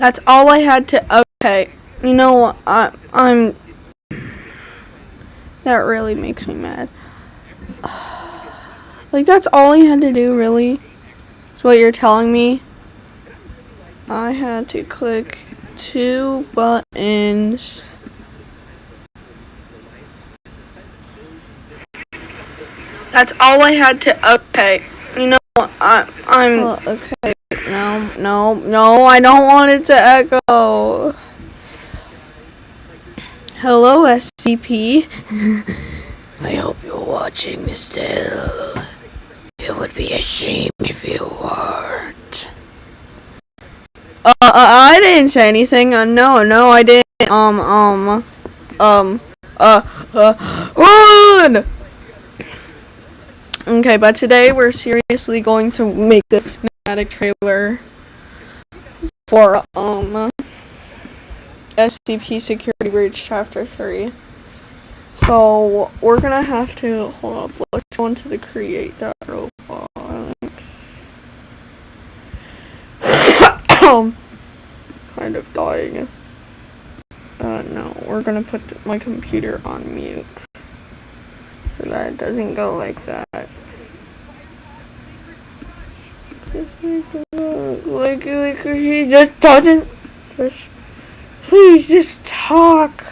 That's all I had to. Okay, you know what? I'm. That really makes me mad. Like, that's all I had to do, really? Is what you're telling me? I had to click 2 buttons. That's all I had to. Okay, you know what? I'm. Okay. No, I don't want it to echo. Hello, SCP. I hope you're watching still. It would be a shame if you weren't. I didn't say anything. No, I didn't. Run! Okay, but today we're seriously going to make this cinematic trailer for, SCP Security Breach Chapter 3. So, we're gonna have to, hold up, let's go into the create that robot. Kind of dying. No, we're gonna put my computer on mute so that it doesn't go like that. Like he just doesn't. Please just talk.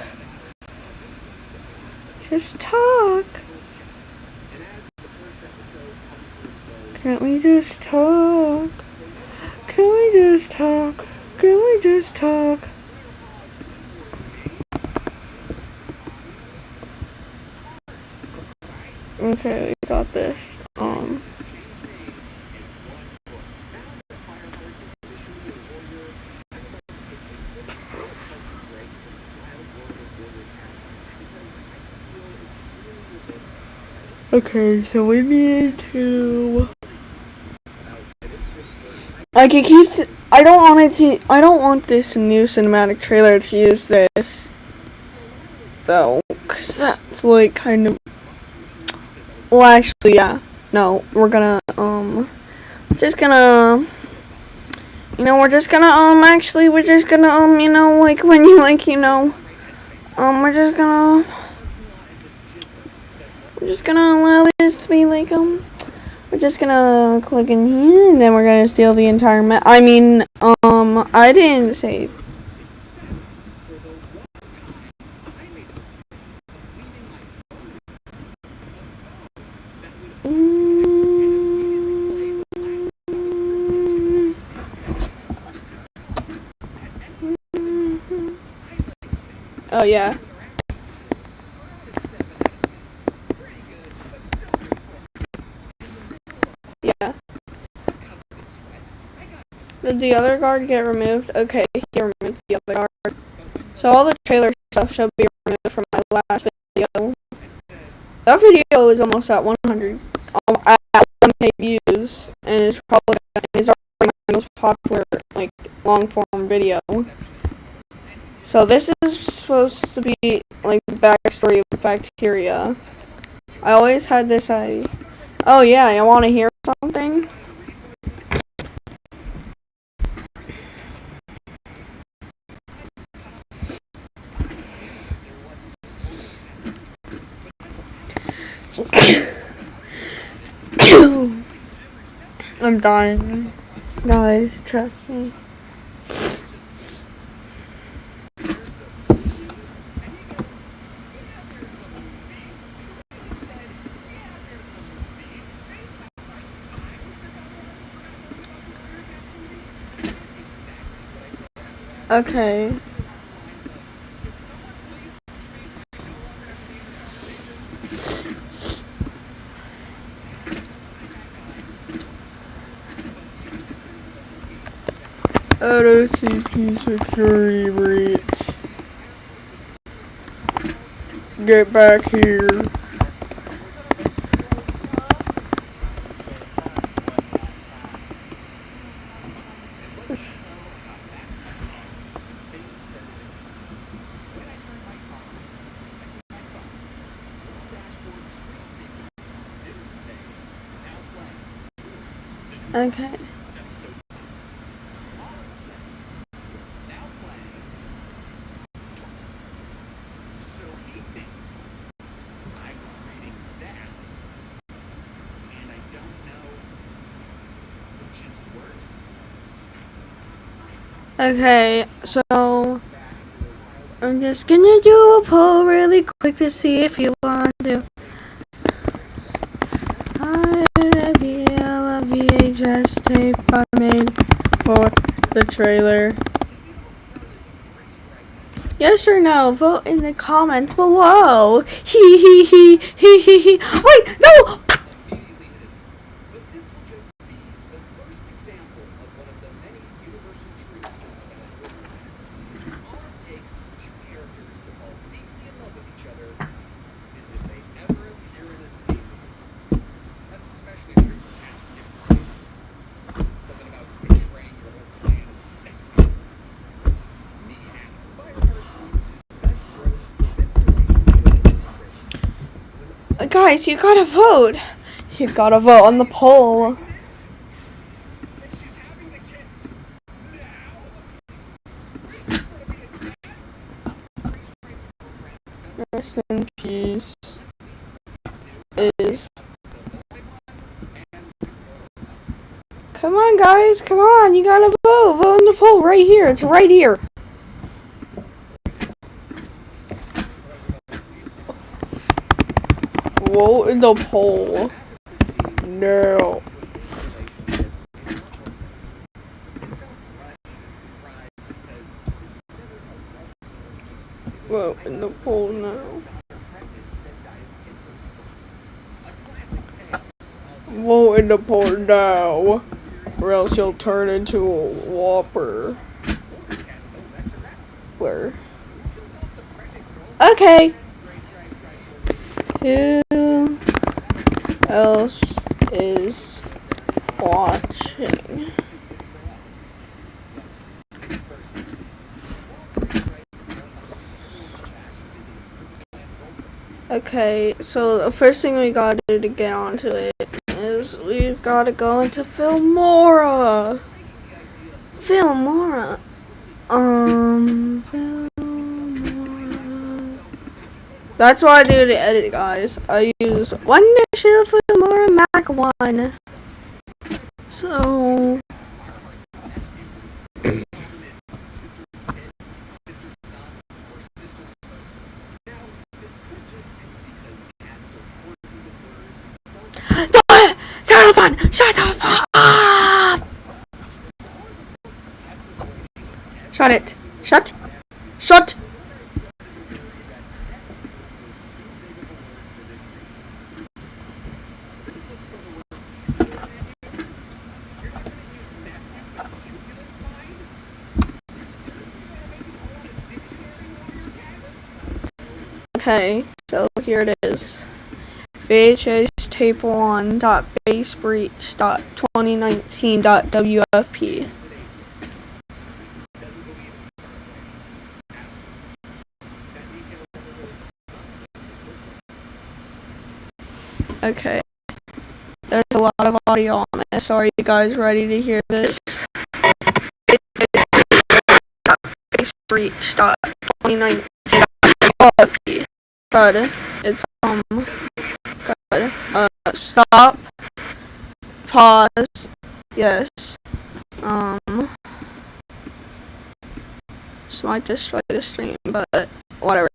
Just talk. Can't we just talk? Can we just talk? Can we just talk? Okay, we got this. Okay, so we need to. Like, it keeps. I don't want this new cinematic trailer to use this. Though, cause that's like kind of. Well, actually, yeah. No, we're gonna, just gonna. We're just gonna, actually, we're just gonna, like, when you, like, we're just gonna allow this to be, like, we're just gonna click in here, and then we're gonna steal the entire map. I mean, I didn't save. Oh, yeah. Yeah. Did the other guard get removed? Okay, he removed the other guard. So all the trailer stuff should be removed from my last video. That video is almost at 100, at 1K views, and it's probably already my most popular, like, long-form video. So this is supposed to be, like, the backstory of bacteria. I always had this idea. Oh yeah, you want to hear something? I'm dying. Guys, trust me. Okay. At SCP Security Breach. Get back here. Okay. Okay, so I'm just gonna do a poll really quick to see if you want to. I have a VHS tape I made for the trailer. Yes or no? Vote in the comments below. Hee hee hee hee hee hee. Wait, no! Guys, you gotta vote. You gotta vote on the poll. Rest in peace. Is. Come on, guys. Come on. You gotta vote. Vote in the poll right here. It's right here. Vote in the poll. No. Vote in the poll now. Vote in the poll now, or else you'll turn into a whopper. Where? Okay. Who else is watching? Okay, so the first thing we gotta do to get onto it is we've gotta go into Filmora. Filmora. That's what I do to edit, guys. I use Wondershare Filmora Mac 1. So Telephone! Shut up! Shut it! Shut! Shut! Okay, so here it is. VHS tape 1.basebreach.2019.wfp. Okay, there's a lot of audio on it, so are you guys ready to hear this? Basebreach.2019.wfp. Good. It's good. Stop. Pause. Yes. This might destroy the stream, but whatever.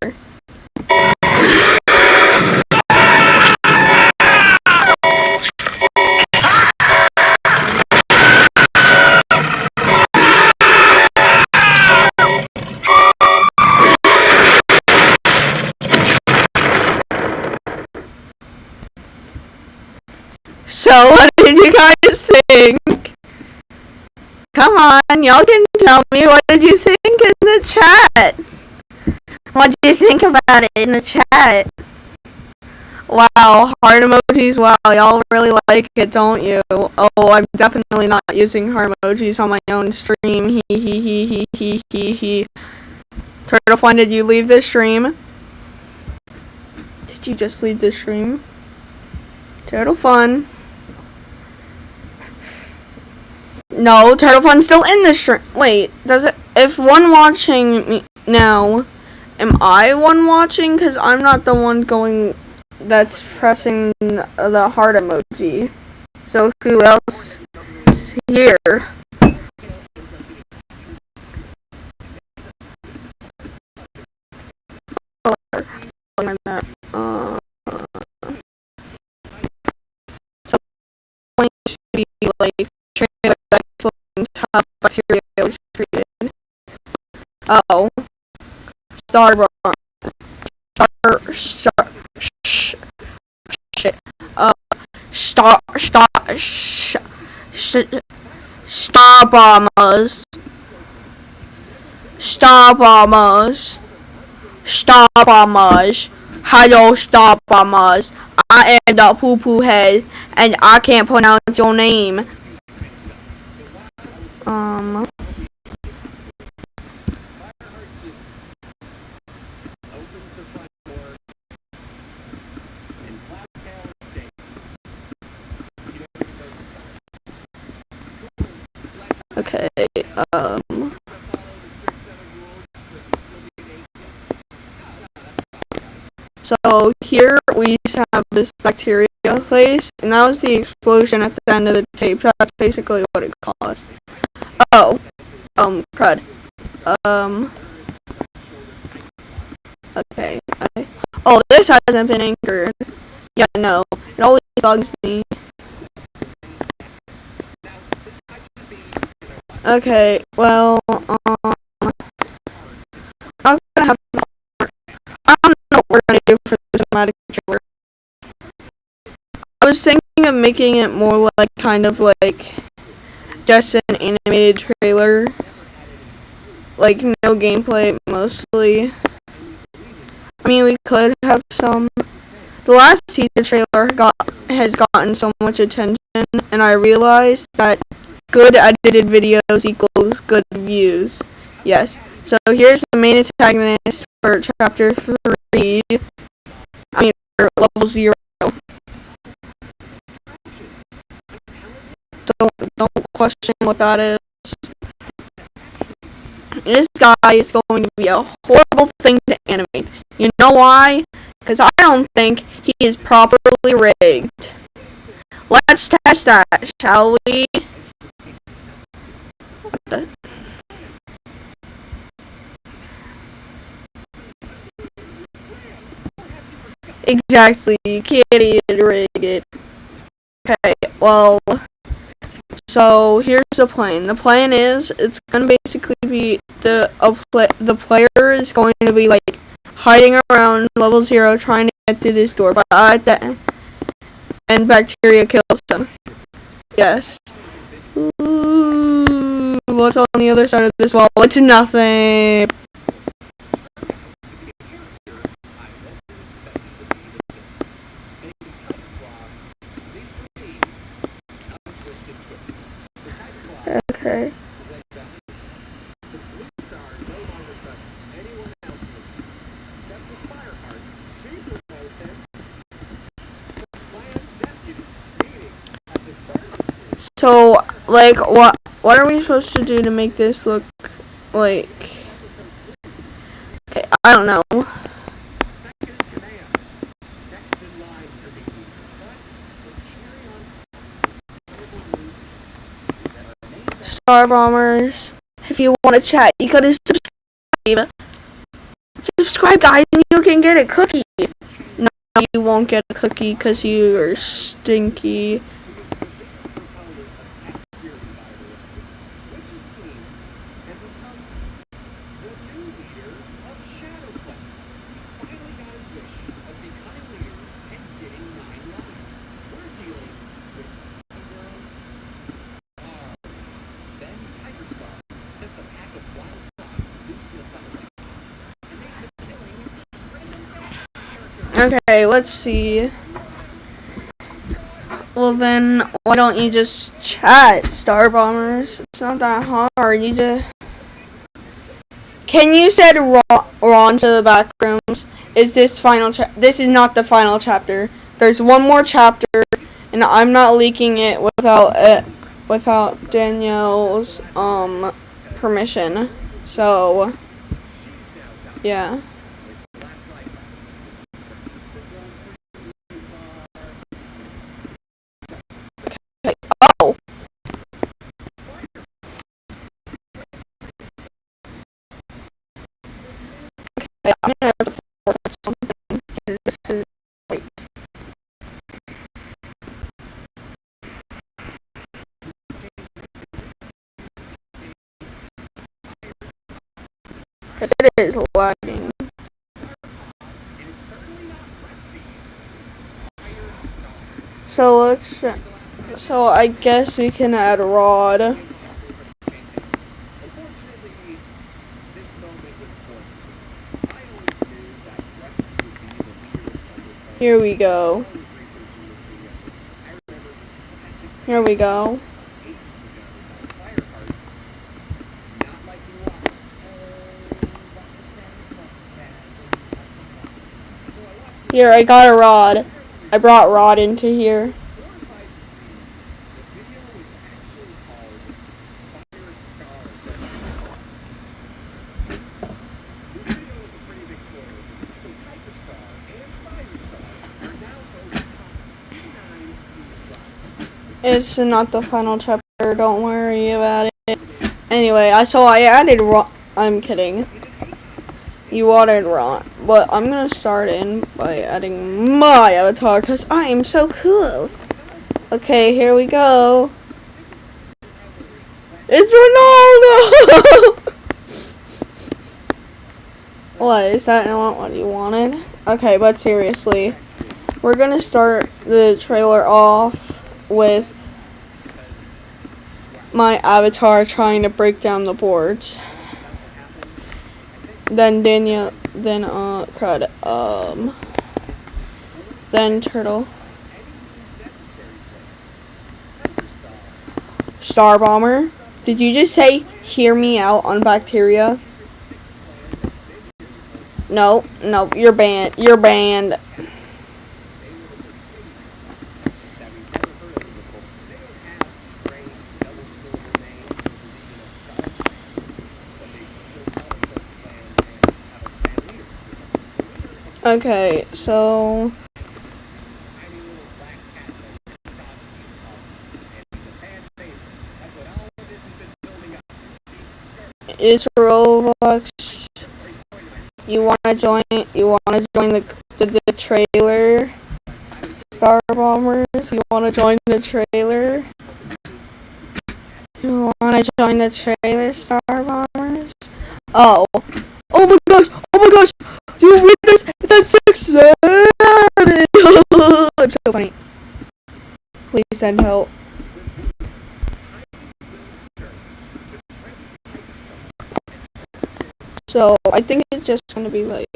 So, what did you guys think? Come on, y'all can tell me, what did you think in the chat? What did you think about it in the chat? Wow, heart emojis, wow, y'all really like it, don't you? Oh, I'm definitely not using heart emojis on my own stream. He. Turtlefun, did you leave the stream? Did you just leave the stream? Turtlefun. No, Turtlefun's still in the stream. Wait, does it? If one watching me now, am I one watching? Because I'm not the one going. That's pressing the heart emoji. So who else is here? Oh, Star Star shit. Star Star bombers. Star bombers. Star bombers. Hello, Star bombers. I am the poo poo head, and I can't pronounce your name. Okay, so here we have this bacteria place, and that was the explosion at the end of the tape. That's basically what it caused. Oh, crud. Okay. Oh, this hasn't been anchored. Yeah, no. It always bugs me. Okay, well, I'm gonna have. I don't know what we're gonna do for the cinematic trailer. I was thinking of making it more like kind of like just an animated trailer, like no gameplay mostly. I mean, we could have some. The last teaser trailer has gotten so much attention, and I realized that good edited videos equals good views. Yes. So here's the main antagonist for chapter 3. I mean, for level 0. Don't question what that is. This guy is going to be a horrible thing to animate. You know why? Because I don't think he is properly rigged. Let's test that, shall we? What the? Exactly, you can't even rig it. Okay, well, so here's the plan. The plan is it's gonna basically be the player is going to be like hiding around level 0 trying to get through this door, but and bacteria kills him. Yes. Ooh, what's on the other side of this wall? It's nothing. Okay. So, like, what are we supposed to do to make this look like? Okay, I don't know. Star Bombers, if you want to chat, you gotta subscribe. Subscribe, guys, and you can get a cookie. No, you won't get a cookie because you are stinky. Okay, let's see. Well then, why don't you just chat, Star Bombers? It's not that hard. You just can you send Ron to the back rooms? Is this final? This is not the final chapter. There's one more chapter, and I'm not leaking it without Danielle's permission. So yeah. Oh. Okay, I'm gonna have to forward something. This is like It is lagging. So I guess we can add a rod. Here we go. Here we go. Here, I got a rod. I brought rod into here. It's not the final chapter, don't worry about it. Anyway, I added rod. I'm kidding. You wanted rod. But I'm gonna start in by adding my avatar because I am so cool. Okay, here we go. It's Ronaldo! What, is that not what you wanted? Okay, but seriously. We're gonna start the trailer off with my avatar trying to break down the boards. Then then Turtle. Star Bomber. Did you just say hear me out on bacteria? No, you're banned. You're banned. Okay, so it's Roblox. You wanna join the trailer? Star Bombers, you wanna join the trailer? You wanna join the trailer, Star Bombers? Oh. Oh my gosh! Oh my gosh! You read this? It's a 6-7! It's so funny. Please send help. So, I think it's just gonna be like...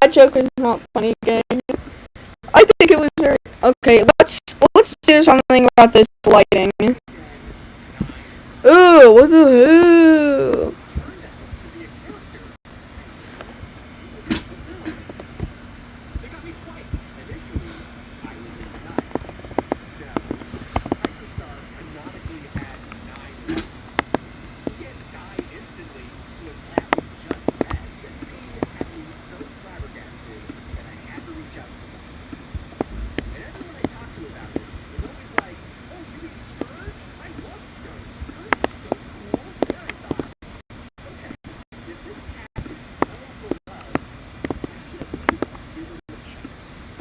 That joke is not funny, gang. I think it was very... Okay, let's do something about this lighting. Ooh, what the hell?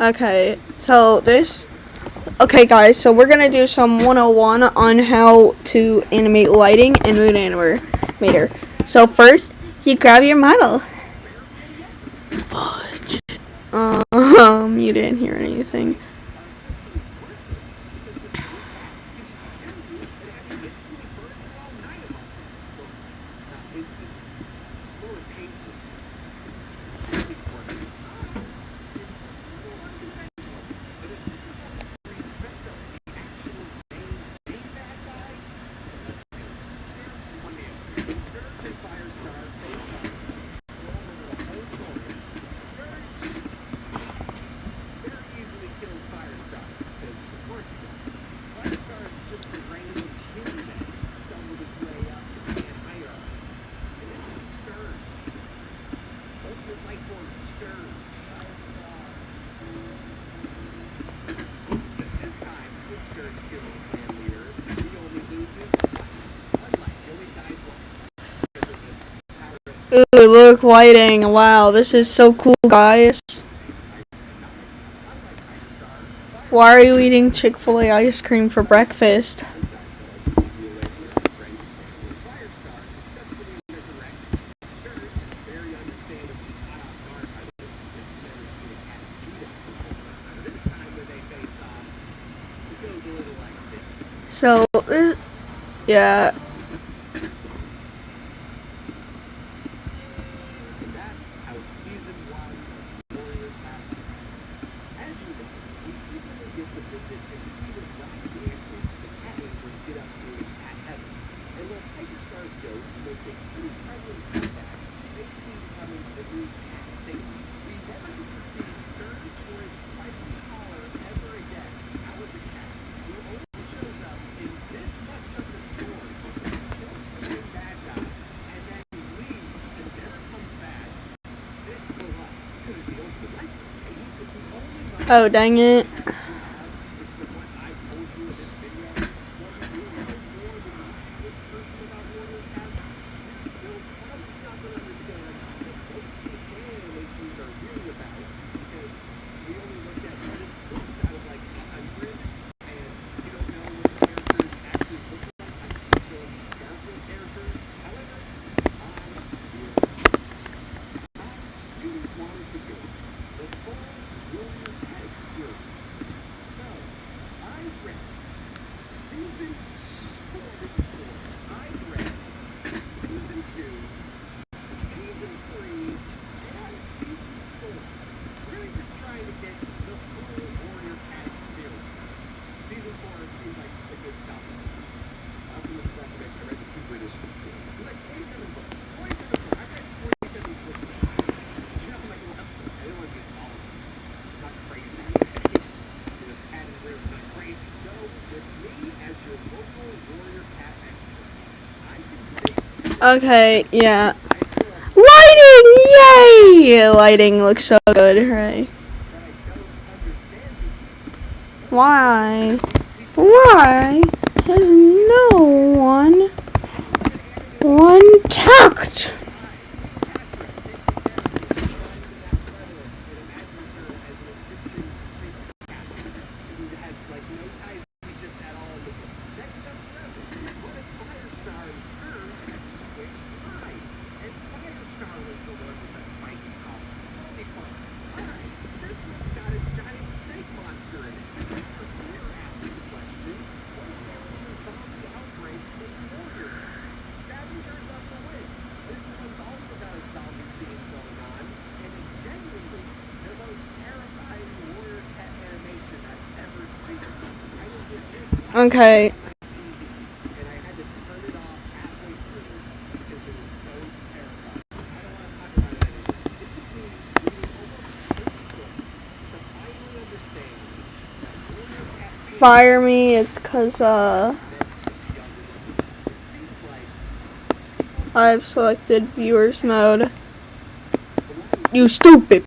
Okay, so okay guys, so we're gonna do some 101 on how to animate lighting in Mood Animator. So first, you grab your model. Fudge. You didn't hear anything. Ooh, look, lighting. Wow, this is so cool, guys. Why are you eating Chick-fil-A ice cream for breakfast? So, yeah. Oh, dang it. Okay, yeah. Lighting! Yay! Lighting looks so good, right? Why? Why has no one talked? Okay. Fire me, it's cause I've selected viewers mode. You stupid.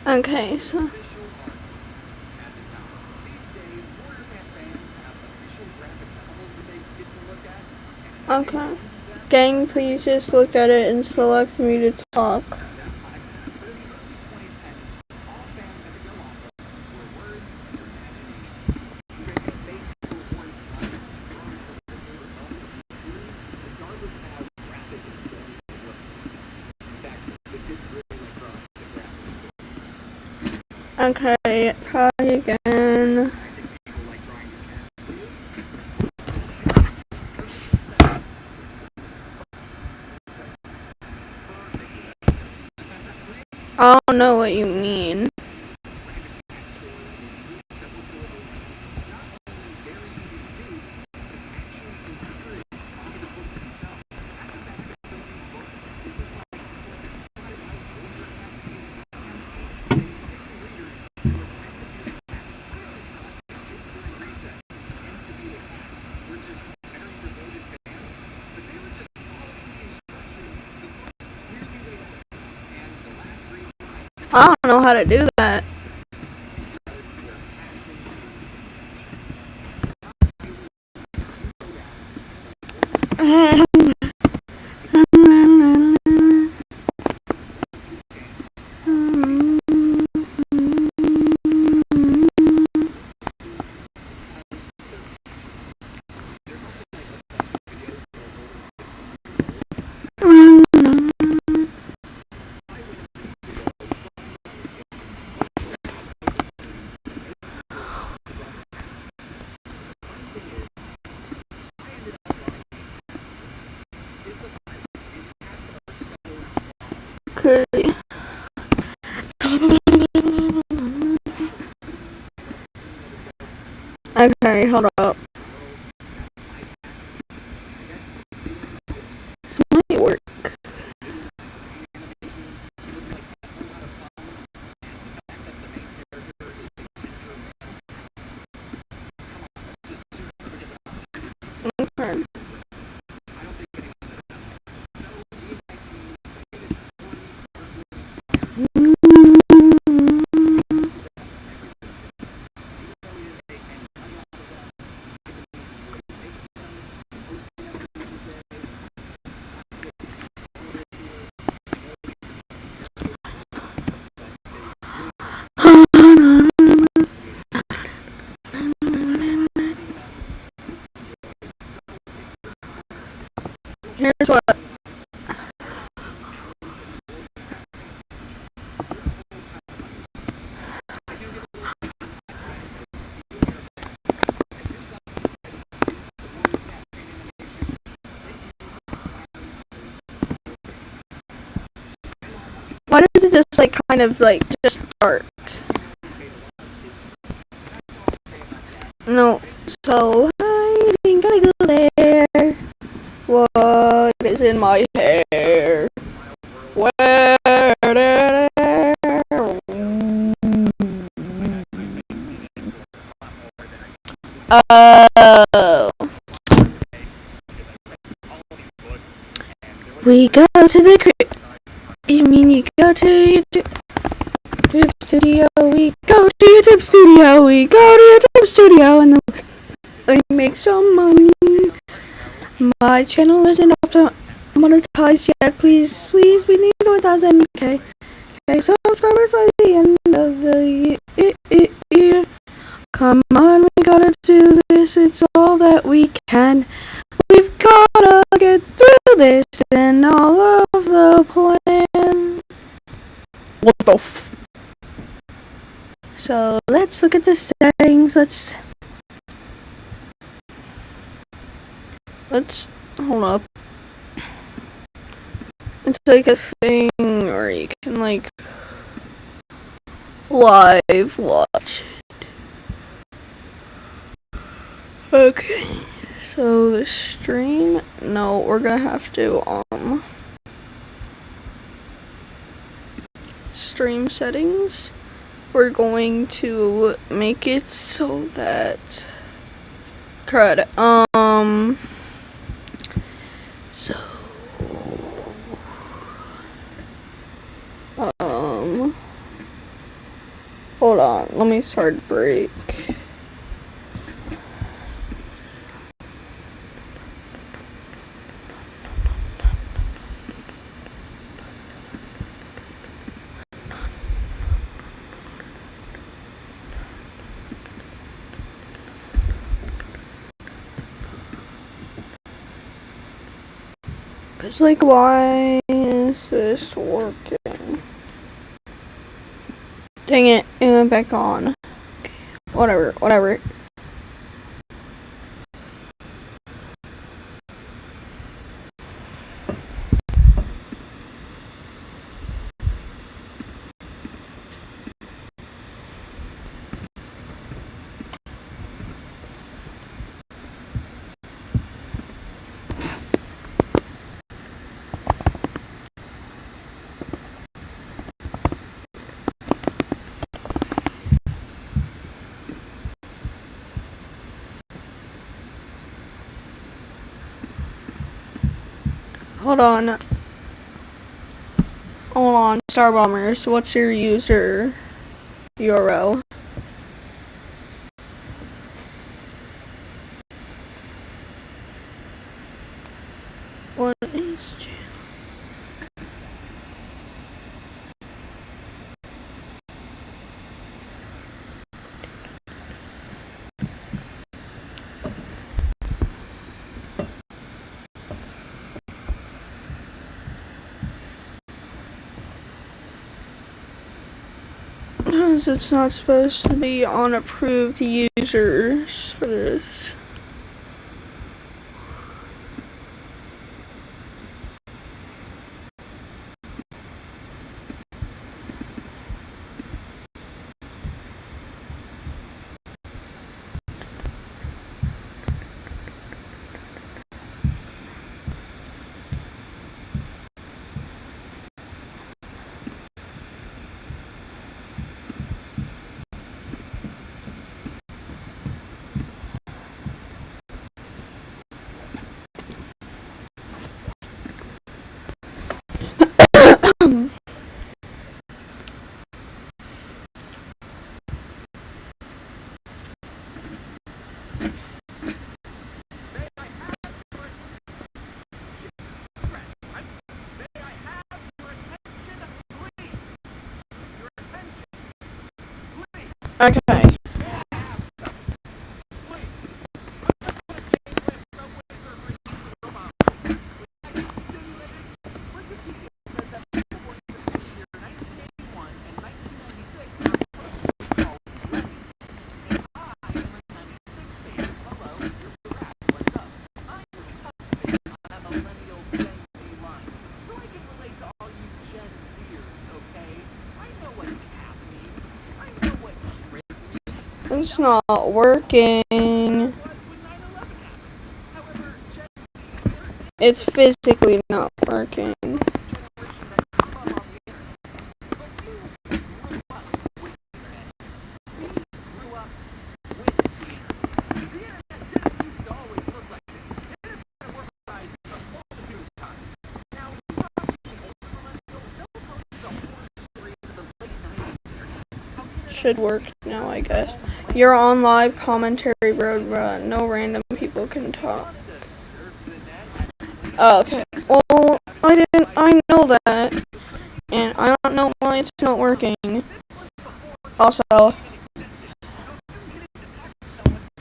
Okay, so. Okay. Gang, please just look at it and select me to talk. Okay, try again. I don't know what you mean. I don't know how to do that. Okay. Okay, hold up. This might work. Okay. Here's what. Why does it just like kind of like just dark? No. So I ain't gotta go there. What is in my hair? Where did it? Oh. We go to the crib. You mean you go to your YouTube studio? We go to your YouTube studio. We go to your YouTube studio and then we make some money. My channel isn't up to monetized yet. Please, we need 1,000k. Okay, subscribers by the end of the year. Come on, we gotta do this. It's all that we can. We've gotta get through this and all of the plan. What the So let's look at the settings. Let's hold up. It's like a thing where you can like live watch it. Okay. So the stream, no, we're gonna have to stream settings. We're going to make it so that crud. So hold on, let me start break. Cause like, why is this working? Dang it, it went back on. Whatever. Hold on, Star Bombers. What's your user URL? What is because it's not supposed to be on approved users for this. Okay. It's not working. It's physically not working. Should work now, I guess. You're on live commentary, bro. No random people can talk. Oh, okay. Well, I know that. And I don't know why it's not working. Also.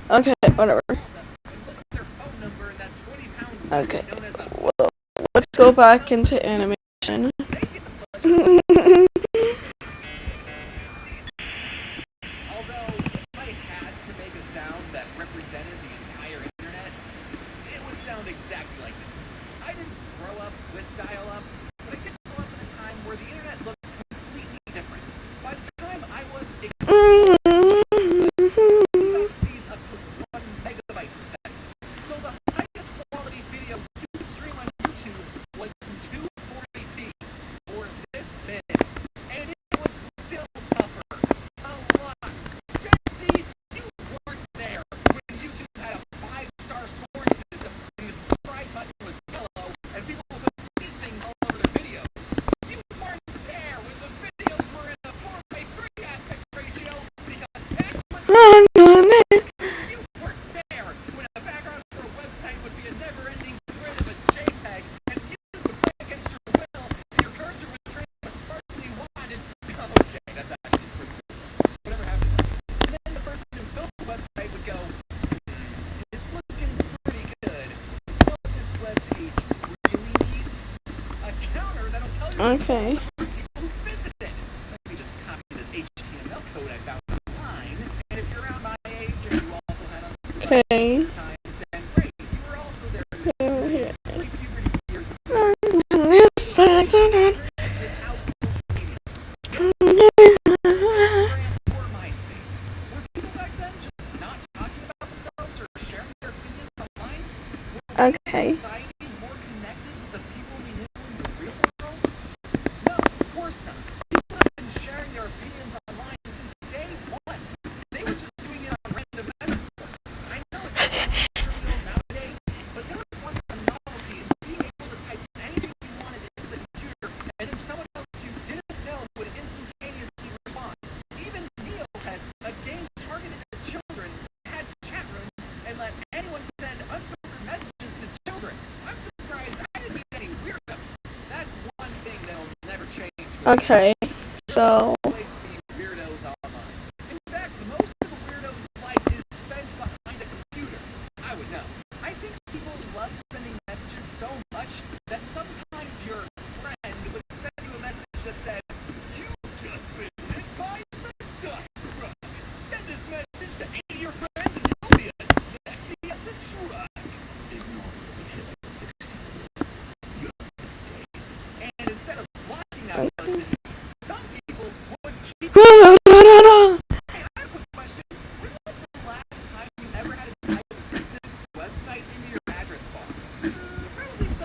Okay, whatever. Okay. Well, let's go back into animation. Okay. Okay, so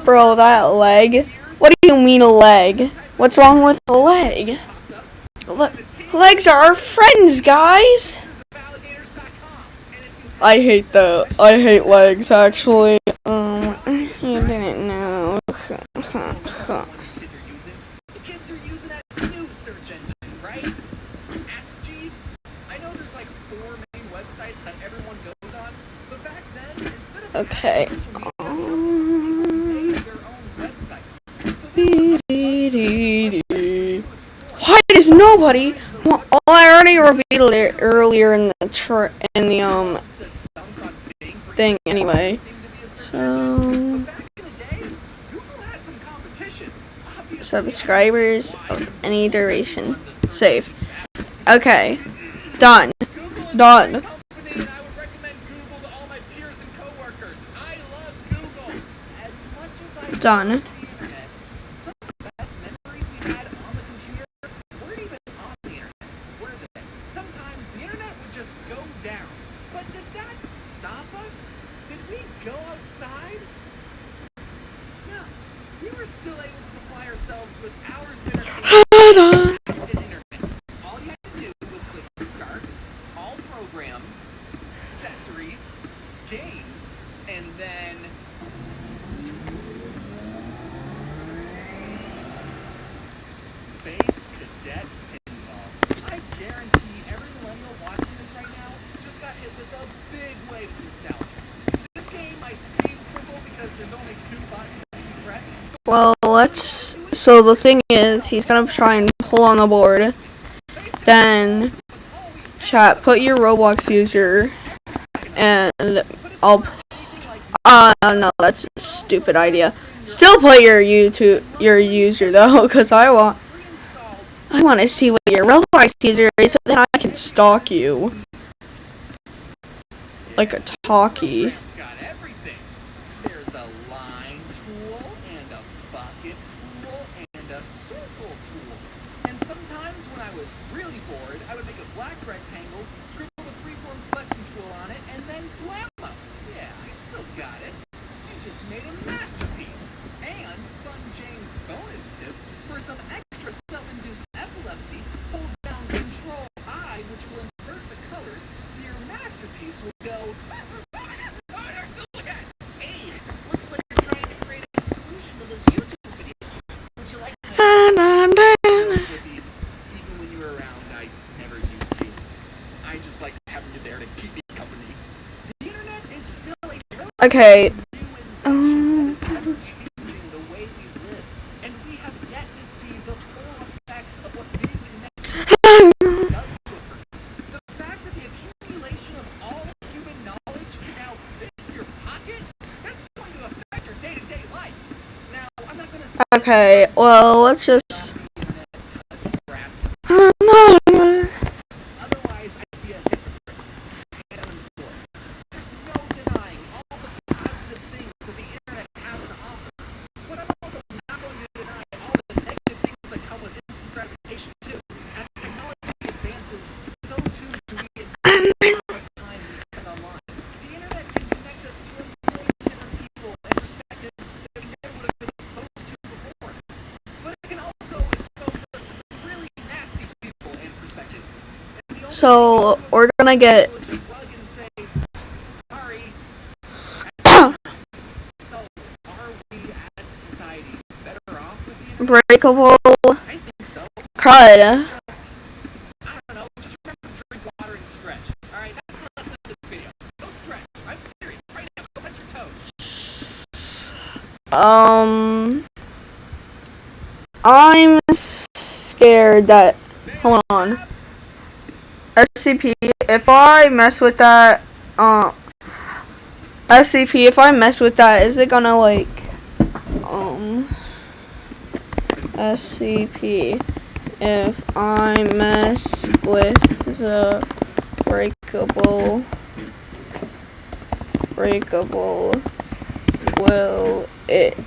bro, that leg. What do you mean a leg? What's wrong with a leg? Legs are our friends, guys. I hate legs actually. You didn't know. Okay. Why does nobody? Well, I already revealed it earlier in the thing anyway. So subscribers of any duration. Save. Okay. Done. Done. Done. Well, so the thing is, he's gonna try and pull on the board. Then, chat, put your Roblox user, and I'll, no, that's a stupid idea. Still put your user though, because I want to see what your Roblox user is, so then I can stalk you. Like a talkie. Okay. Okay, well, let's just... So, we're gonna get... breakable crud. I'm scared that. Hold on. SCP, if I mess with that, SCP, if I mess with that, is it gonna like, SCP, if I mess with the breakable, will it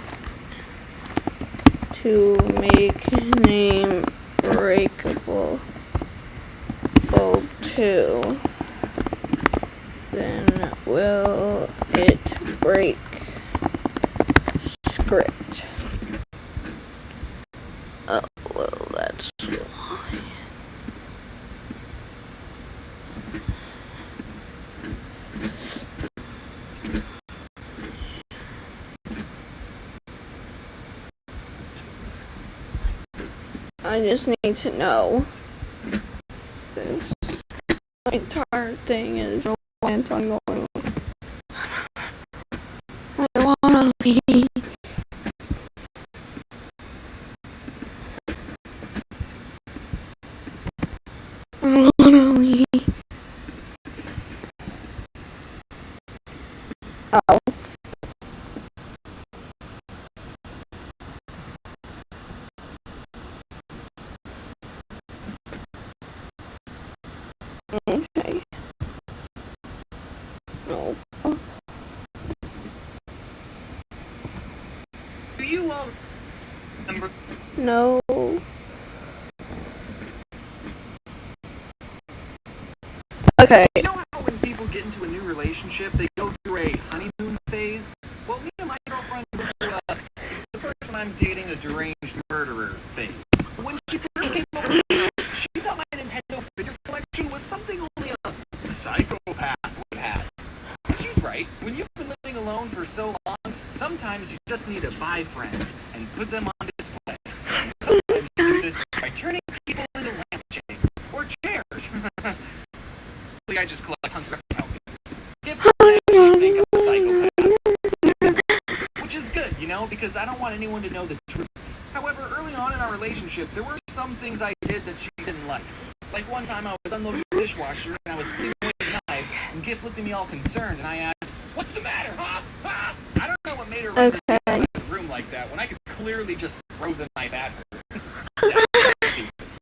to make name breakable 2, then will it break script? Oh, well, that's why. I just need to know this. My entire thing is reliant on going. I wanna leave. I wanna leave. Oh. Okay. No. Do you all remember? No. Okay. You know how when people get into a new relationship, they go through a honeymoon phase? Well, me and my girlfriend went through the person I'm dating a deranged murderer phase. When she first came over to the house, she thought my Nintendo figure collection was something only a psychopath would have. And she's right. When you've been living alone for so long, sometimes you just need to buy friends and put them on display. And sometimes you do this by turning people into lampshades or chairs. I just collect hunk reptile figures. Give them think I'm a psychopath. Which is good, you know, because I don't want anyone to know the truth. However, early on in our relationship, there were some things I did that she didn't like. Like one time I was unloading the dishwasher and I was putting away the knives, and Giff looked at me all concerned, and I asked, "What's the matter, huh? Huh?" I don't know what made her run inside the room like that when I could clearly just throw the knife at her.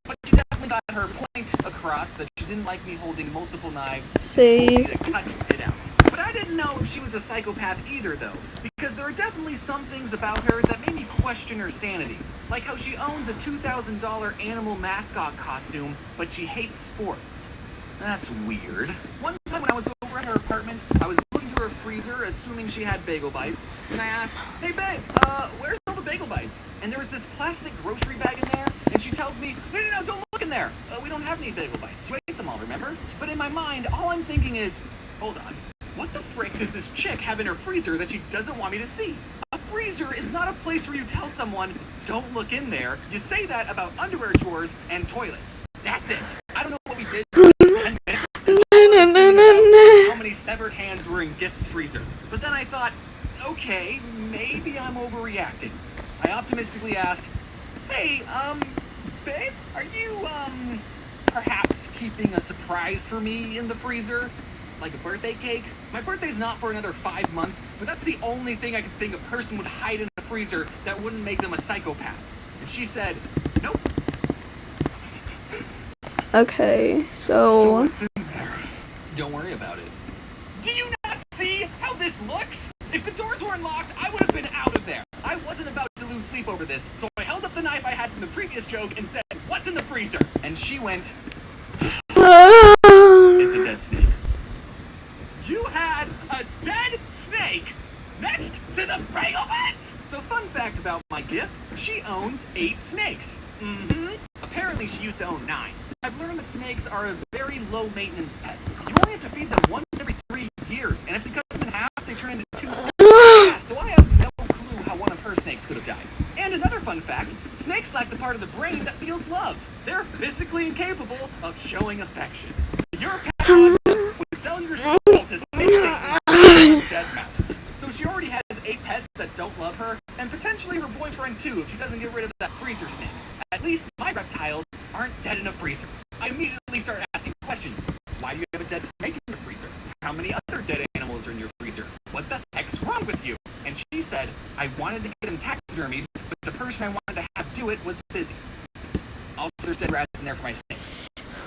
But she definitely got her point across that she didn't like me holding multiple knives. Save. To cut it out. But I didn't know if she was a psychopath either, though, because there are definitely some things about her that made me question her sanity. Like how she owns a $2,000 animal mascot costume, but she hates sports. That's weird. One time when I was over at her apartment, I was looking through her freezer, assuming she had bagel bites, and I asked, "Hey babe, where's all the bagel bites?" And there was this plastic grocery bag in there, and she tells me, no, don't look in there. We don't have any bagel bites. You ate them all, remember? But in my mind, all I'm thinking is, hold on, what the frick does this chick have in her freezer that she doesn't want me to see? A freezer is not a place where you tell someone, don't look in there. You say that about underwear drawers and toilets. That's it. I don't know what we did for 10 minutes. How many severed hands were in Gift's freezer? But then I thought, okay, maybe I'm overreacting. I optimistically asked, "Hey, babe, are you, perhaps keeping a surprise for me in the freezer? Like a birthday cake? My birthday's not for another 5 months, but that's the only thing I could think a person would hide in a freezer that wouldn't make them a psychopath." And she said, "Nope." Okay, so what's in there? Don't worry about it. Do you not see how this looks? If the doors weren't locked, I would have been out of there. I wasn't about to lose sleep over this, so I held up the knife I had from the previous joke and said, "What's in the freezer?" And she went, "It's a dead snake." You had a dead snake next to the bagel bites! So fun fact about my gift, she owns 8 snakes. Apparently she used to own 9. I've learned that snakes are a very low-maintenance pet. You only have to feed them once every 3 years, and if you cut them in half, they turn into 2 snakes. Yeah, so I have no clue how one of her snakes could have died. And another fun fact, snakes lack the part of the brain that feels love. They're physically incapable of showing affection. So your pet would sell your soul to snakes a dead mouse. So she already has 8 pets that don't love her, and potentially her boyfriend too if she doesn't get rid of that freezer snake. At least my reptiles dead in a freezer. I immediately start asking questions. Why do you have a dead snake in your freezer? How many other dead animals are in your freezer? What the heck's wrong with you? And she said, I wanted to get him taxidermied, but the person I wanted to have do it was busy. Also, there's dead rats in there for my snakes.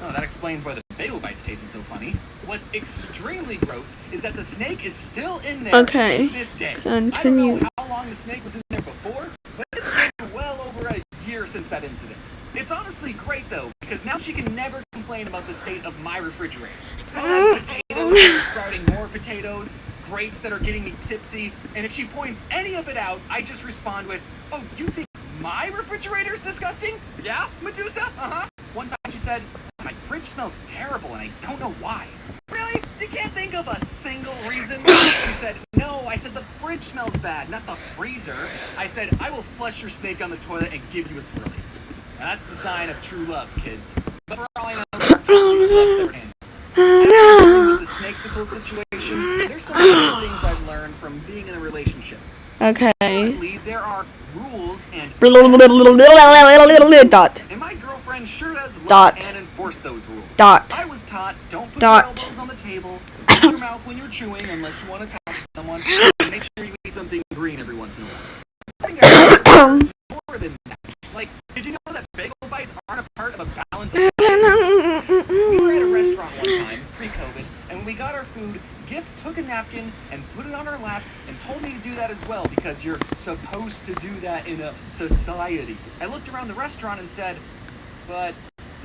Oh, that explains why the bagel bites tasted so funny. What's extremely gross is that the snake is still in there to this day. I don't know how long the snake was in there before, but it's been well over a year since that incident. It's honestly great, though, because now she can never complain about the state of my refrigerator. I'll have potatoes that are sprouting more potatoes, grapes that are getting me tipsy, and if she points any of it out, I just respond with, oh, you think my refrigerator's disgusting? Yeah, Medusa? Uh-huh. One time she said, my fridge smells terrible and I don't know why. Really? You can't think of a single reason? She said, no, I said the fridge smells bad, not the freezer. I said, I will flush your snake down the toilet and give you a swirly. Now, that's the sign of true love, kids. But for all I know, our top used to have severed hands. After the snakesicle situation, there's some other things I've learned from being in a relationship. Okay. Currently, there are rules and dot. And my girlfriend sure does love Dot. and enforce those rules. Dot. I was taught, don't put Dot. your elbows on the table, close your mouth when you're chewing unless you want to talk to someone, and make sure you eat something green every once in a while. I think I learned more than that. Like, did you know that bagel bites aren't a part of a balanced diet? We were at a restaurant one time, pre-COVID, and when we got our food, Gift took a napkin and put it on her lap and told me to do that as well because you're supposed to do that in a society. I looked around the restaurant and said, but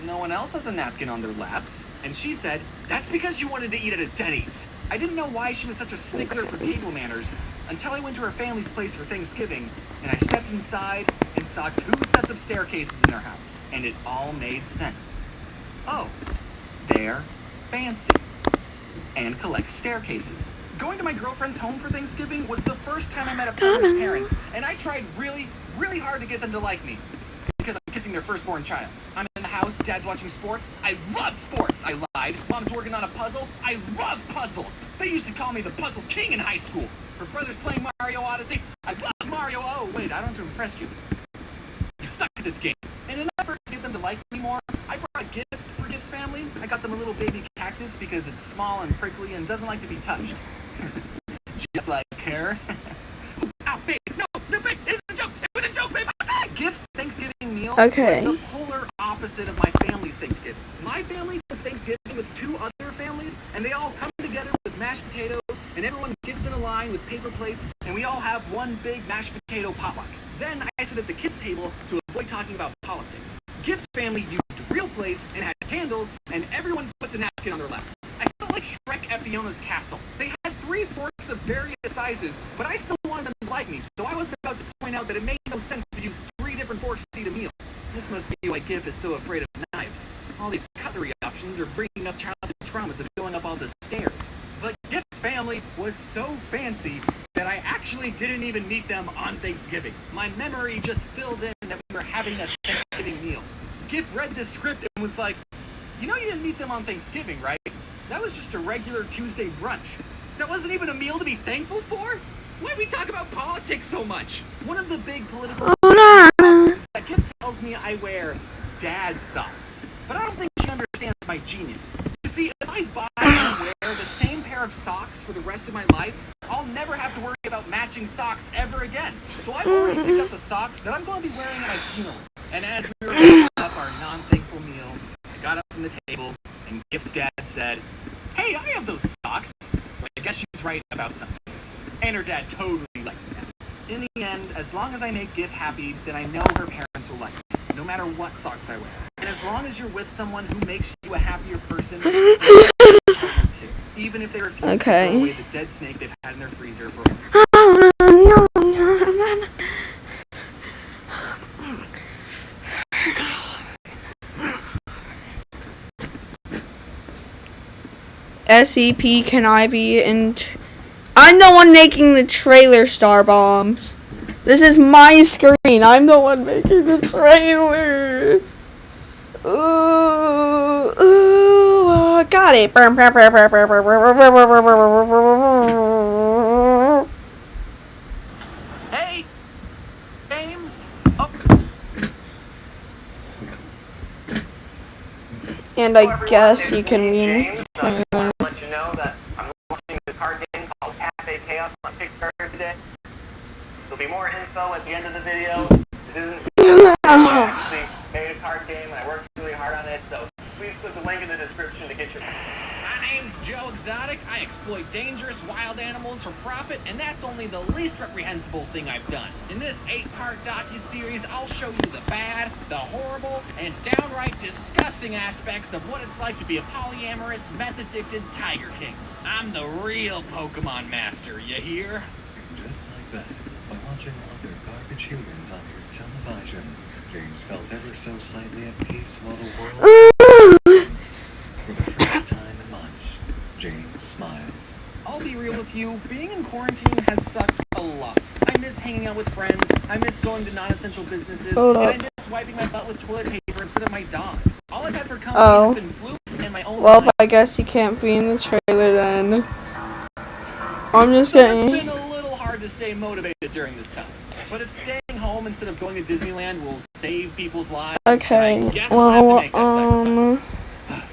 no one else has a napkin on their laps. And she said, that's because you wanted to eat at a Denny's. I didn't know why she was such a stickler for table manners until I went to her family's place for Thanksgiving and I stepped inside and saw 2 sets of staircases in her house. And it all made sense. Oh, they're fancy and collect staircases. Going to my girlfriend's home for Thanksgiving was the first time I met a partner's parents, and I tried really, really hard to get them to like me because I'm kissing their firstborn child. I'm in the house, Dad's watching sports. I love sports, I lied. Mom's working on a puzzle. I love puzzles. They used to call me the Puzzle King in high school. Her brother's playing Mario Odyssey. I love Mario. Oh, wait, I don't have to impress you. I'm stuck at this game. And in an effort to get them to like me more, I brought a gift for Gift's family. I got them a little baby cactus because it's small and prickly and doesn't like to be touched. Just like her. Ooh, ow, babe, no, babe, it was a joke. It was a joke, babe. Gift's Thanksgiving meal was the polar opposite of my family's Thanksgiving. My family does Thanksgiving with 2 other families, and they all come together with mashed potatoes, and everyone gets in a line with paper plates, and we all have one big mashed potato potluck. Then I sit at the kids' table to avoid talking about politics. Gift's family used real plates and had candles, and everyone puts a napkin on their lap. I felt like Shrek at Fiona's castle. They had 3 forks of various sizes, but I still wanted them to like me, so I was about to point out that it made no sense to use 3 different forks to eat a meal. This must be why Gift is so afraid of knives. All these cutlery options are bringing up childhood traumas of going up all the stairs. But Gift's family was so fancy that I actually didn't even meet them on Thanksgiving. My memory just filled in that we were having a Thanksgiving meal. Gift read this script and was like, you know you didn't meet them on Thanksgiving, right? That was just a regular Tuesday brunch. That wasn't even a meal to be thankful for? Why do we talk about politics so much? One of the big political is that Gift tells me I wear dad socks. But I don't think she understands my genius. You see, if I buy and wear the same pair of socks for the rest of my life, I'll never have to worry about matching socks ever again. So I've already picked up the socks that I'm going to be wearing at my funeral. And as we were wrapping up our non-thankful meal, I got up from the table, and Gift's dad said, hey, I have those socks. So I guess she's right about some things. And her dad totally likes me now. In the end, as long as I make Gift happy, then I know her parents will like me, no matter what socks I wear. And as long as you're with someone who makes you a happier person, too, even if they refuse to throw away the dead snake they've had in their freezer for SCP, can I be in? I'm the one making the trailer star bombs. This is my screen. I'm the one making the trailer. Got it. Hey, James. Oh. And I guess you can James, I just want to let you know that I'm launching a card game called Cafe Chaos on Kickstarter today. There'll be more info at the end of the video. This isn't I actually made a card game and I worked really hard on it, so please click the link in the description to get your... My name's Joe Exotic. I exploit dangerous wild animals for profit, and that's only the least reprehensible thing I've done. In this 8-part docu-series, I'll show you the bad, the horrible, and downright disgusting aspects of what it's like to be a polyamorous, meth-addicted Tiger King. I'm the real Pokemon master, you hear? Just like that, by watching other garbage humans on his television, James felt ever so slightly at peace while the world... For the first time in months, James smiled. I'll be real with you, being in quarantine has sucked a lot. I miss hanging out with friends, I miss going to non-essential businesses, and I miss wiping my butt with toilet paper instead of my dog. All I've had for company has been flu and my own Well, I guess you can't be in the trailer then. I'm just getting... It's been a little hard to stay motivated during this time. But if staying home instead of going to Disneyland will save people's lives, Okay, I guess I'll have to make that well, sacrifice.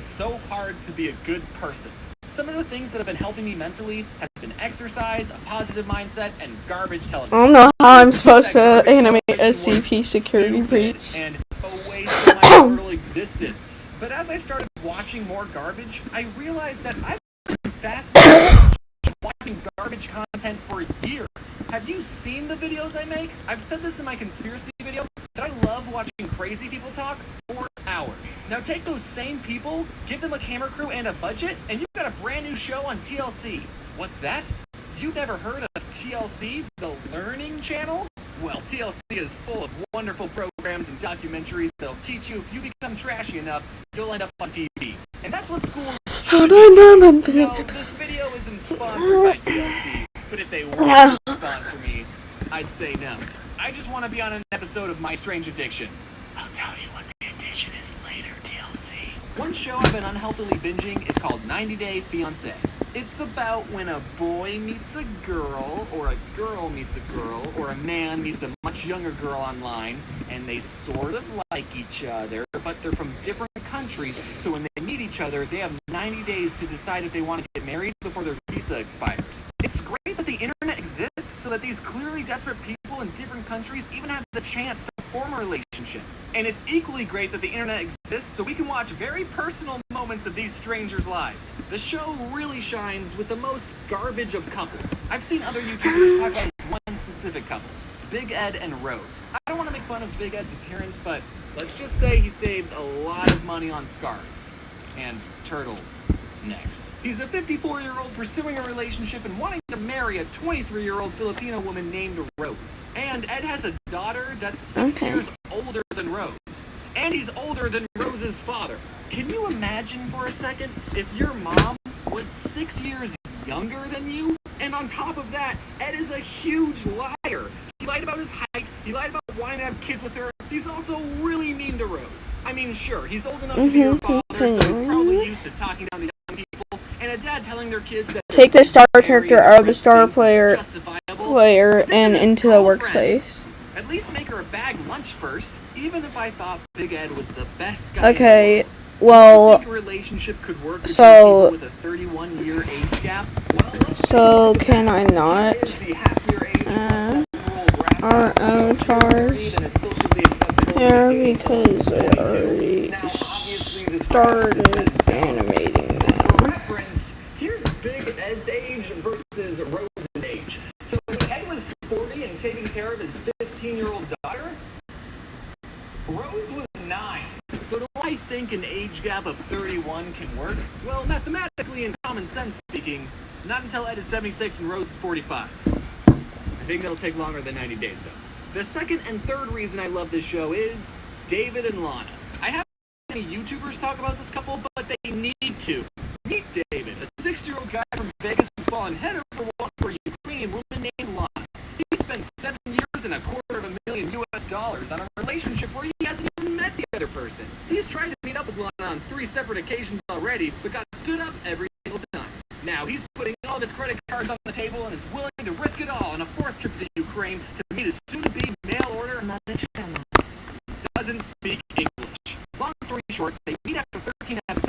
It's so hard to be a good person. Some of the things that have been helping me mentally has been exercise, a positive mindset, and garbage television. I don't know how I'm supposed to animate SCP security breach. And a waste of my mortal existence. But as I started watching more garbage, I realized that I've been fascinated watching garbage content for years. Have you seen the videos I make? I've said this in my conspiracy video that I love watching crazy people talk for hours. Now take those same people, give them a camera crew and a budget, and you've got a brand new show on TLC. What's that? You've never heard of TLC, the Learning Channel? Well, TLC is full of wonderful programs and documentaries that'll teach you if you become trashy enough, you'll end up on TV. And that's what schools should do. No, this video isn't sponsored by TLC, but if they were to sponsor me, I'd say no. I just want to be on an episode of My Strange Addiction. I'll tell you what the addiction is later, TLC. One show I've been unhealthily binging is called 90 Day Fiancé. It's about when a boy meets a girl, or a girl meets a girl, or a man meets a much younger girl online, and they sort of like each other, but they're from different countries, so when they meet each other, they have 90 days to decide if they want to get married before their visa expires. It's great that the internet exists so that these clearly desperate people in different countries even have the chance to form a relationship. And it's equally great that the internet exists so we can watch very personal moments of these strangers' lives. The show really shines with the most garbage of couples. I've seen other YouTubers talk about this one specific couple, Big Ed and Rose. I don't want to make fun of Big Ed's appearance, but let's just say he saves a lot of money on scarves and turtle necks. He's a 54-year-old pursuing a relationship and wanting to marry a 23-year-old Filipino woman named Rose. And Ed has a daughter that's 6 years older than Rose. And he's older than Rose's father. Can you imagine for a second if your mom was 6 years younger than you? And on top of that, Ed is a huge liar. He lied about his height, he lied about wanting to have kids with her. He's also really mean to Rose. I mean, sure, he's old enough to be her father, so he's probably used to talking down to young people, and a dad telling their kids that take the star character out of the star player and into the workspace. At least make her a bag lunch first, even if I thought Big Ed was the best guy. Okay, well, a relationship could work so, with a 31-year age gap. So can I not? Our avatars here because I already started animating them. Reference, here's Big Ed's age versus Rose's age. So when Ed was 40 and taking care of his 15-year-old daughter, Rose was 9. So do I think an age gap of 31 can work? Well, mathematically and common sense speaking, not until Ed is 76 and Rose is 45. I think that'll take longer than 90 days, though. The second and third reason I love this show is David and Lana. I haven't seen any YouTubers talk about this couple, but they need to. Meet David, a 60-year-old guy from Vegas who's fallen head over water for a Ukrainian woman named Lana. He spent 7 years and $250,000 US on a relationship where he hasn't even met the other person. He's tried to meet up with Lana on 3 separate occasions already, but got stood up every single time. Now he's putting all of his credit cards on the table and is willing to risk it all on a 4th trip to Ukraine to meet his soon-to-be mail-order doesn't speak English. Long story short, they meet after 13 episodes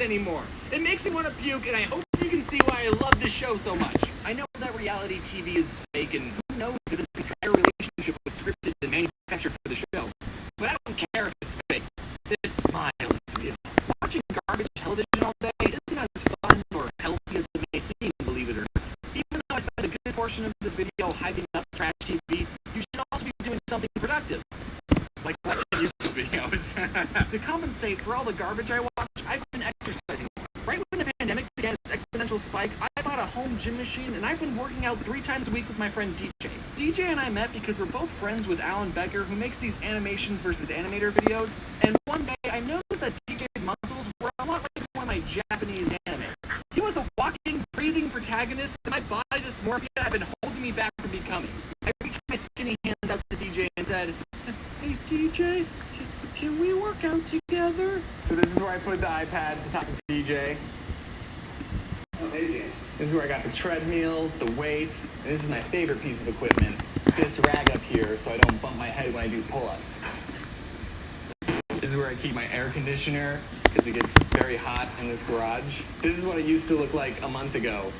anymore. It makes me want to puke, and I hope you can see why I love this show so much. I know that reality TV is fake, and who knows if this entire relationship was scripted and manufactured for the show. But I don't care if it's fake. This smile is real. Watching garbage television all day isn't as fun or healthy as it may seem, believe it or not. Even though I spent a good portion of this video hyping up trash TV, you should also be doing something productive. Like watching YouTube videos. To compensate for all the garbage I watch, I've been exercising. Right when the pandemic began its exponential spike, I bought a home gym machine, and I've been working out 3 times a week with my friend DJ. DJ and I met because we're both friends with Alan Becker, who makes these animations versus animator videos, and one day I noticed that DJ's muscles were a lot like one of my Japanese animes. He was a walking, breathing protagonist, and my body dysmorphia had been holding me back from becoming. I reached my skinny hands out to DJ and said, "Hey DJ, can we work out together?" So this is where I put the iPad to talk to DJ. Oh, hey, James. This is where I got the treadmill, the weights, and this is my favorite piece of equipment. This rag up here so I don't bump my head when I do pull-ups. This is where I keep my air conditioner because it gets very hot in this garage. This is what it used to look like a month ago.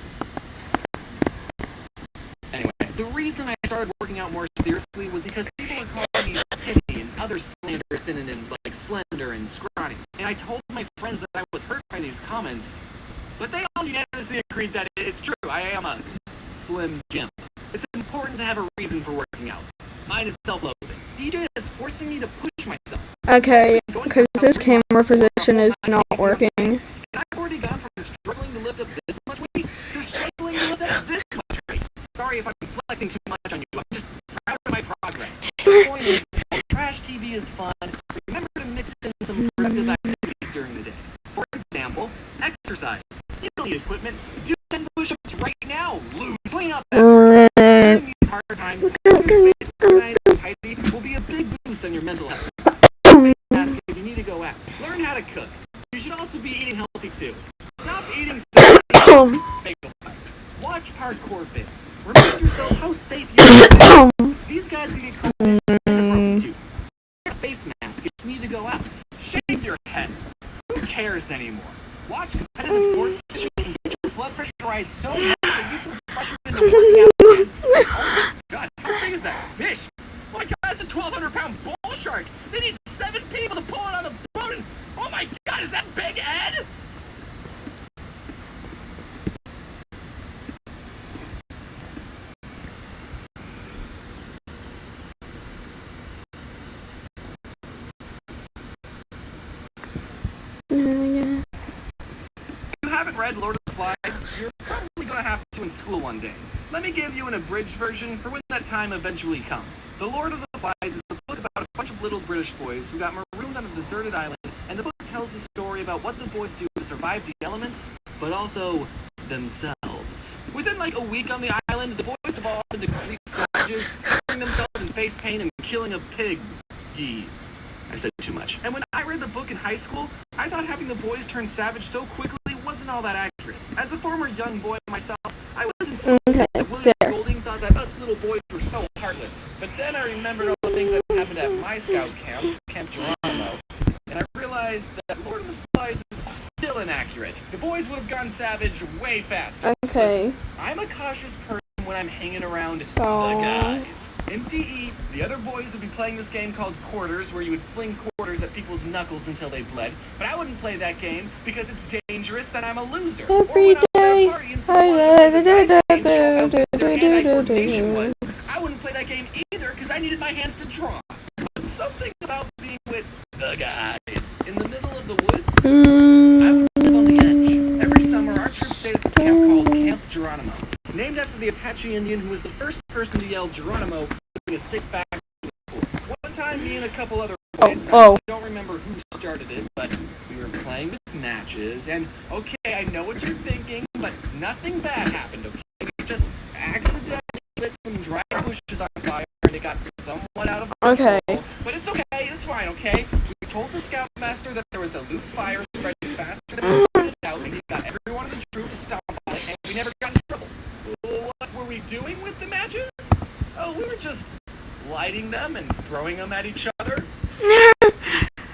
Anyway, the reason I started working out more seriously was because people were calling me skinny and other slanderous synonyms like slender and scrawny. And I told my friends that I was hurt by these comments, but they all unanimously agreed that it's true. I am a slim gimp. It's important to have a reason for working out. Mine is self-loathing. DJ is forcing me to push myself. Okay, because this camera position is not working. And I've already gone from struggling to lift up this much weight to struggling to lift up this much weight. Sorry if I'm flexing too much on you. I'm just proud of my progress. The point is, while trash TV is fun, remember to mix in some productive activities during the day. For example, exercise. You don't need equipment. Do 10 push-ups right now. Lose. Clean up afterwards. During these hard times, keeping your space organized and tidy will be a big boost on your mental health. Ask if you need to go out. Learn how to cook. You should also be eating healthy too. Stop eating bagel bites. Watch hardcore vids. Remind yourself how safe you are. These guys can get COVID and a broken tooth. Wear a face mask if you need to go out. Shave your head. Who cares anymore? Watch competitive sports and get your blood pressure rise so much that you feel pressured into working out. Oh my god, how big is that fish? Oh my god, that's a 1,200-pound bull shark. They need 7 people to pull it on the boat, and oh my god, is that Big Ed? If you haven't read Lord of the Flies, you're probably gonna have to in school one day. Let me give you an abridged version for when that time eventually comes. The Lord of the Flies is a book about a bunch of little British boys who got marooned on a deserted island, and the book tells the story about what the boys do to survive the elements, but also themselves. Within like a week on the island, the boys evolved into complete savages, covering themselves in face paint and killing a pig. I said too much. And when I read the book in high school, I thought having the boys turn savage so quickly wasn't all that accurate. As a former young boy myself, I wasn't so that William Golding thought that us little boys were so heartless. But then I remembered all the things that happened at my scout camp, Camp Geronimo, and I realized that Lord of the Flies is still inaccurate. The boys would have gone savage way faster. Okay. Listen, I'm a cautious person when I'm hanging around the guys. In PE, the other boys would be playing this game called Quarters, where you would fling quarters at people's knuckles until they bled. But I wouldn't play that game because it's dangerous and I'm a loser. Every day, I wouldn't play that game either because I needed my hands to draw. But something about being with the guys in the middle of the woods, I would live on the edge. Every summer, our troop stayed at this camp called Camp Geronimo, named after the Apache Indian who was the first person to yell Geronimo during a sick back. One time, me and a couple other boys, I don't remember who started it, but we were playing with matches, and okay, I know what you're thinking, but nothing bad happened, okay? We just accidentally lit some dry bushes on fire, and it got somewhat out of control. But it's okay, it's fine, okay? We told the scoutmaster that there was a loose fire spreading faster than we put it out, and he got everyone in the troop to stop on it, and we never got in trouble. What were we doing with the matches? Oh, we were just lighting them and throwing them at each other.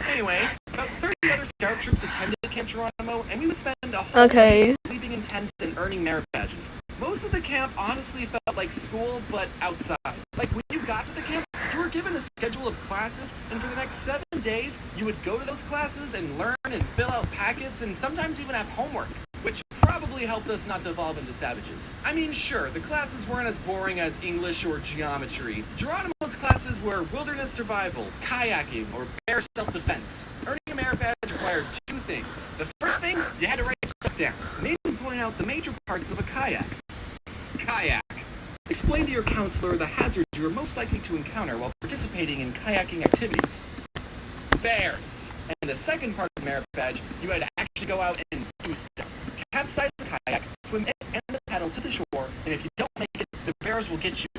Anyway, about 30 other scout troops attended Camp Geronimo, and we would spend a whole day sleeping in tents and earning merit badges. Most of the camp honestly felt like school, but outside. Like, when you got to the camp, you were given a schedule of classes, and for the next 7 days, you would go to those classes and learn and fill out packets, and sometimes even have homework, which probably helped us not devolve into savages. I mean, sure, the classes weren't as boring as English or geometry. Geronimo's classes were wilderness survival, kayaking, or bear self-defense. Earning a merit badge required 2 things. The first thing, you had to write stuff down, and they would point out the major parts of a kayak. Kayak. Explain to your counselor the hazards you are most likely to encounter while participating in kayaking activities. Bears. And the second part of the merit badge, you had to actually go out and do stuff. Capsize the kayak, swim it and the paddle to the shore, and if you don't make it, the bears will get you.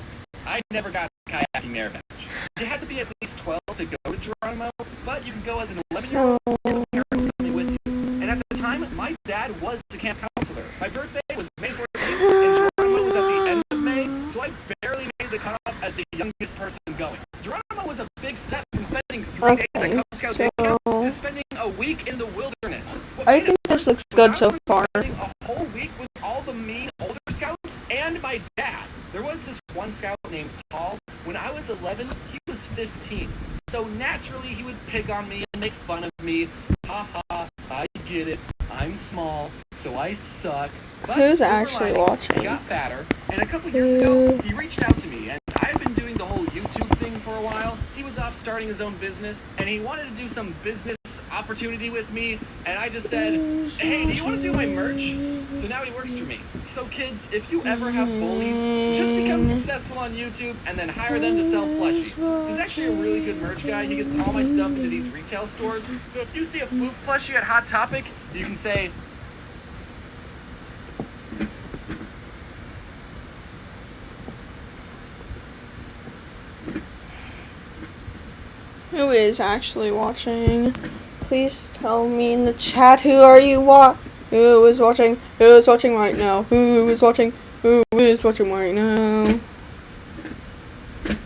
I never got the kayaking merit badge. You had to be at least 12 to go to Geronimo, but you could go as an 11-year-old with parents coming with you. And at the time, my dad was the camp counselor. My birthday was May 14th, and Geronimo was at the end of May, so I barely made the cutoff as the youngest person going. Geronimo was a big step from spending 3 days at Cub Scouts day camp to spending a week in the wilderness. I think this looks good so far. Spending a whole week with all the mean older scouts and my dad. There was this one scout named Paul. When I was 11, he was 15. So naturally, he would pick on me and make fun of me. Ha ha, I get it. I'm small, so I suck. But Who's actually watching? He got fatter, and a couple years ago, he reached out to me, and I've been doing the whole YouTube thing for a while. He was off starting his own business, and he wanted to do some business opportunity with me, and I just said, hey, do you want to do my merch? So now he works for me. So kids, if you ever have bullies, just become successful on YouTube and then hire them to sell plushies. He's actually a really good merch guy. He gets all my stuff into these retail stores. So if you see a Floof plushie at Hot Topic, you can say, Who is actually watching? Please tell me in the chat who who is watching? Who is watching right now? Who is watching? Who is watching right now?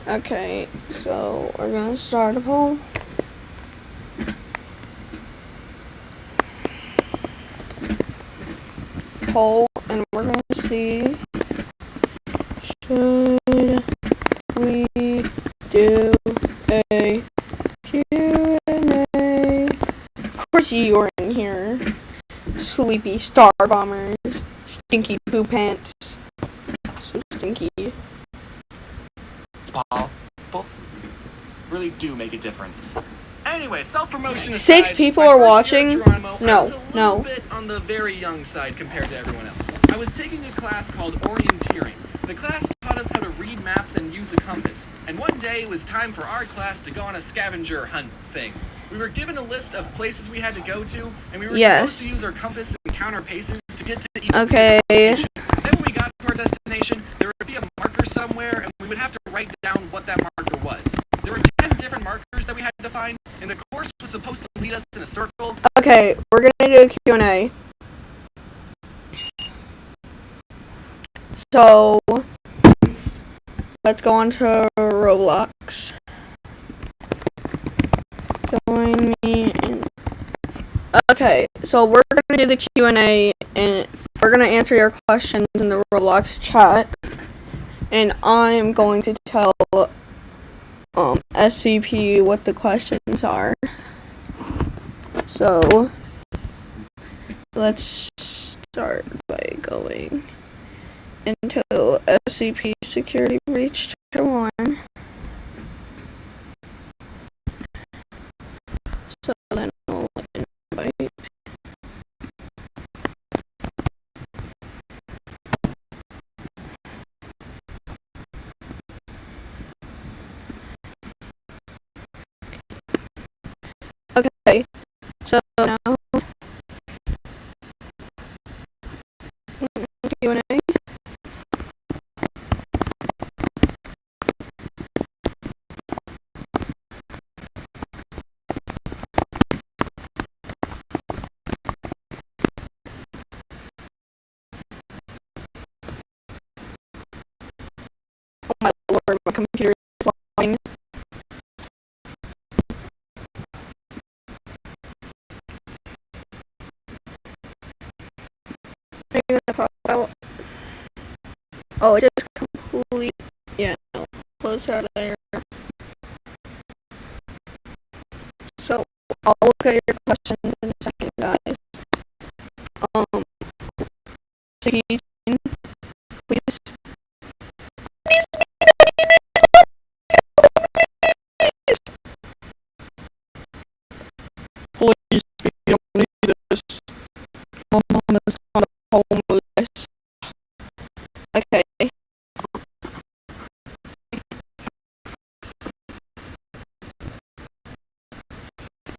Okay, so we're gonna start a poll. And we're gonna see, should we do a Q&A? Of course you're in here. Sleepy star bombers. Stinky poo pants. So stinky. Paul, really do make a difference. Anyway, self-promotion aside, 6 people my are first watching? year at Geronimo, I No, was a little no. bit on the very young side compared to everyone else. I was taking a class called orienteering. The class taught us how to read maps and use a compass. And one day it was time for our class to go on a scavenger hunt thing. We were given a list of places we had to go to, and we were supposed to use our compass and count our paces to get to each destination. Then when we got to our destination, there would be a marker somewhere, and we would have to write down what that marker was. There were 10 different markers that we had to find, and the course was supposed to lead us in a circle. Okay, we're gonna do a Q&A. So, let's go on to Roblox. Join me in... Okay, so we're gonna do the Q&A, and we're gonna answer your questions in the Roblox chat. And I'm going to tell SCP what the questions are. So, let's start by going into SCP Security Breach Chapter 1. So then we'll invite. Okay, so now Q&A. Oh my lord, my computer is lying. Oh, it just complete. Yeah, no. Close out of there. So, I'll look at your questions in a second, guys. SCP, please. Please, we don't need this. My mom is kind of homeless. Okay.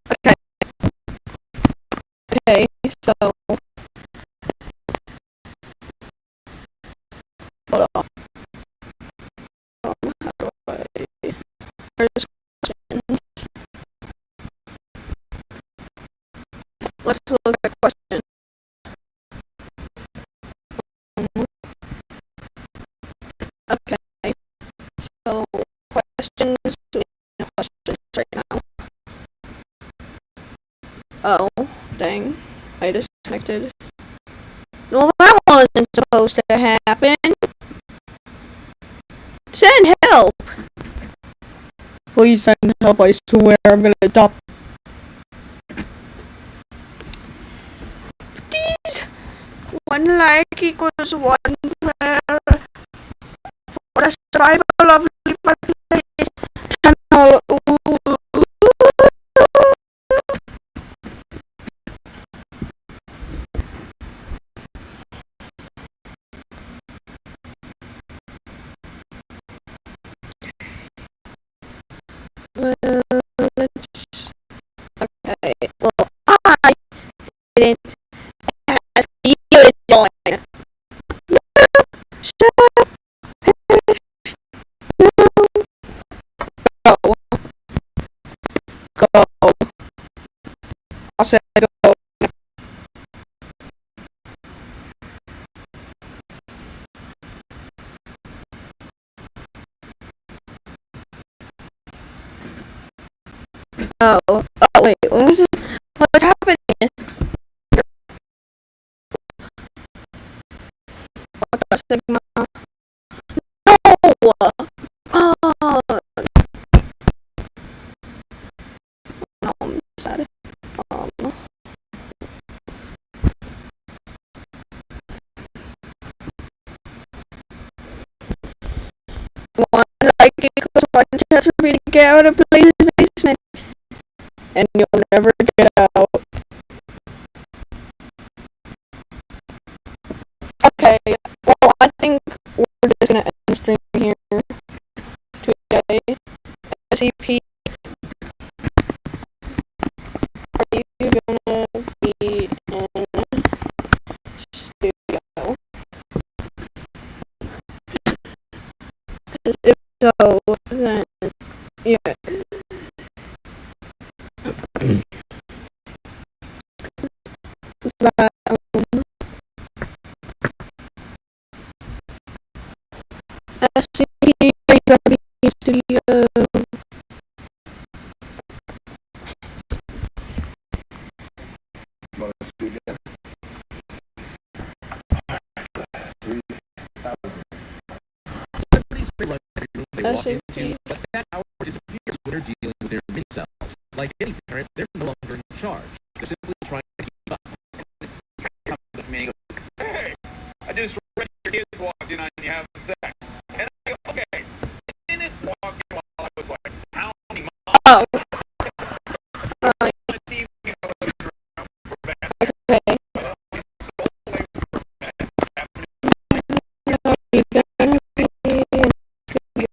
Okay. Okay, so. Hold on. How do I. There's questions. Let's look at questions. Okay. So, questions. We have questions right now. Oh, dang. I disconnected. Well, that wasn't supposed to happen. Send help! Please send help, I swear I'm gonna adopt. Please! One like equals one prayer. For the survival of the population. Channel. Okay, well, I didn't ask you to join. Shut up. Go. Go. I said go. Oh, wait, what's happening? What the Sigma? No! Oh, no, I'm sad. One like equals one chance for me to get out of Blaze's basement. And you'll never get out. Okay, well, I think we're just gonna end the stream here today. SCP, are you gonna be in studio? Because if so, then, yeah. That, SCP, are you gonna be in studio? SCP. But that power disappears when they're dealing with their mini cells. Like any parent, they're no longer in charge. They're simply trying to keep up. Hey, I just read your kids walked in on you having sex. And I go, okay. And it walked in while I was like, how many miles? Oh. Okay. You gonna be in studio?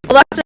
Well, that's